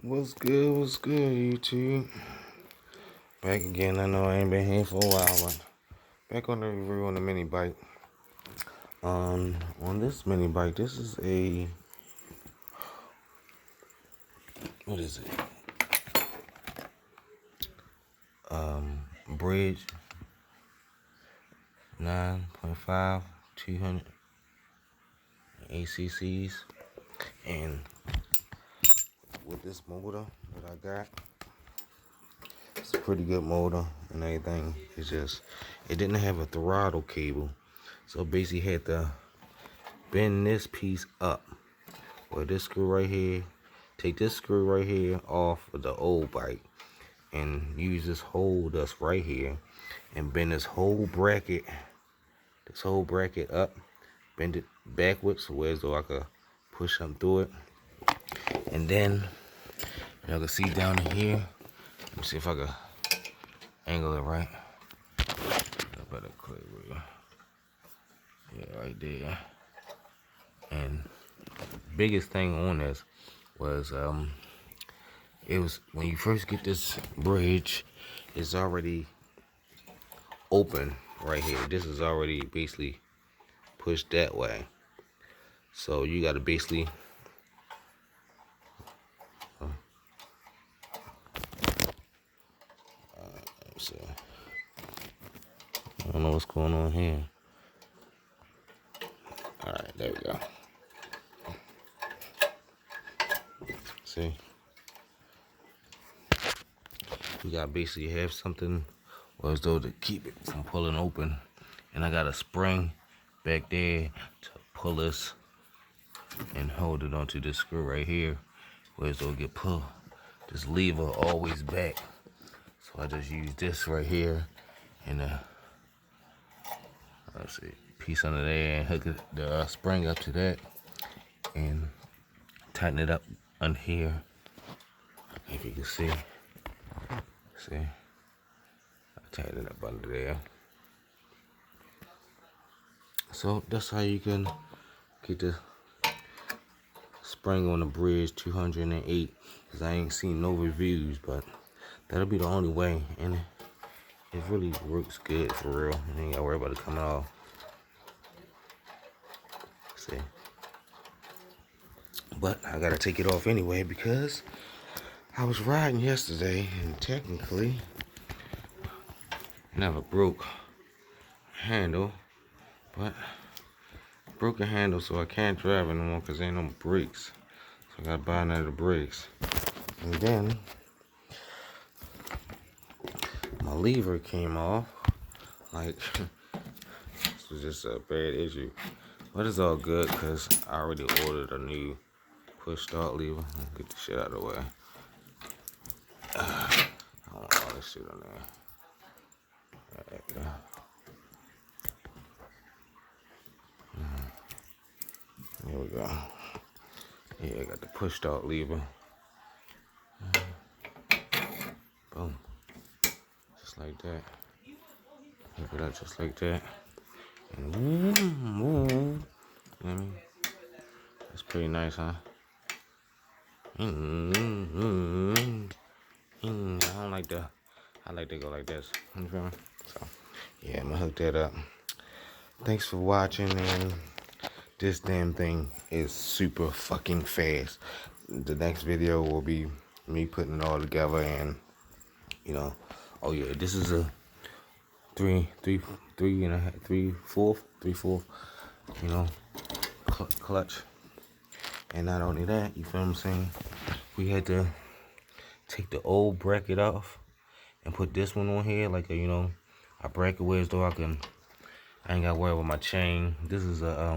What's good, YouTube? Back again. I know I ain't been here for a while, but back on the review on the mini bike. On this mini bike, this is a, what is it? Briggs 9.5, 200 ACCs, and with this motor that I got, it's a pretty good motor and everything. It's just, it didn't have a throttle cable, so basically had to bend this piece up. Well, this screw right here, take this screw right here off of the old bike and use this hole that's right here and bend this whole bracket up, bend it backwards so as though I could push something through it. And then y'all can see down in here, let me see if I can angle it right. I better click with you. Yeah, right there. And biggest thing on this was it was when you first get this bridge, it's already open right here. This is already basically pushed that way, so you got to basically so I don't know what's going on here. All right, there we go. See, you got to basically have something as though to keep it from pulling open, and I got a spring back there to pull this and hold it onto this screw right here, whereas though it get pulled, this lever always back. So I just use this right here and let's see, piece under there and hook the spring up to that and tighten it up under here. If you can see, I tighten it up under there. So that's how you can get the spring on the Briggs 208. Cause I ain't seen no reviews, but that'll be the only way, and it really works good for real. You ain't gotta worry about it coming off. See, but I gotta take it off anyway because I was riding yesterday and technically never broke handle, but broke a handle, so I can't drive it no more because ain't no brakes. So I gotta buy another brakes. And then my lever came off. Like, this was just a bad issue. But it's all good because I already ordered a new push start lever. Get the shit out of the way. I don't want all this shit on there. There we go. Here we go. Yeah, I got the push start lever. Boom. Just like that. Look it up just like that. And you know what I mean? That's pretty nice, huh? I don't like the, I like to go like this. You feel me? So, yeah, I'm gonna hook that up. Thanks for watching, and this damn thing is super fucking fast. The next video will be me putting it all together, and you know, oh yeah, this is a 3/4, you know, clutch. And not only that, you feel what I'm saying? We had to take the old bracket off and put this one on here, like a, you know, a bracket where as though I ain't got to worry about my chain. This is a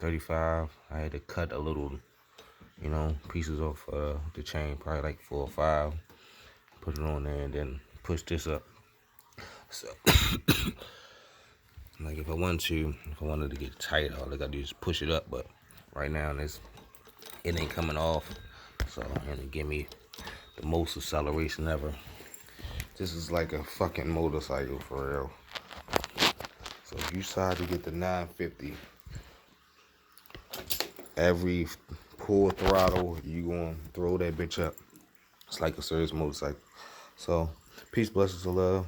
35. I had to cut a little, you know, pieces off the chain, probably like 4 or 5. Put it on there and then push this up. So, like if I wanted to get tight, all I gotta do is push it up. But right now, it ain't coming off. So, and it give me the most acceleration ever. This is like a fucking motorcycle for real. So if you decide to get the 950, every full throttle, you gonna throw that bitch up. It's like a serious motorcycle. So, peace, blessings, and love.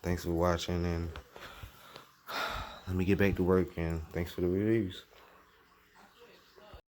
Thanks for watching, and let me get back to work, and thanks for the reviews.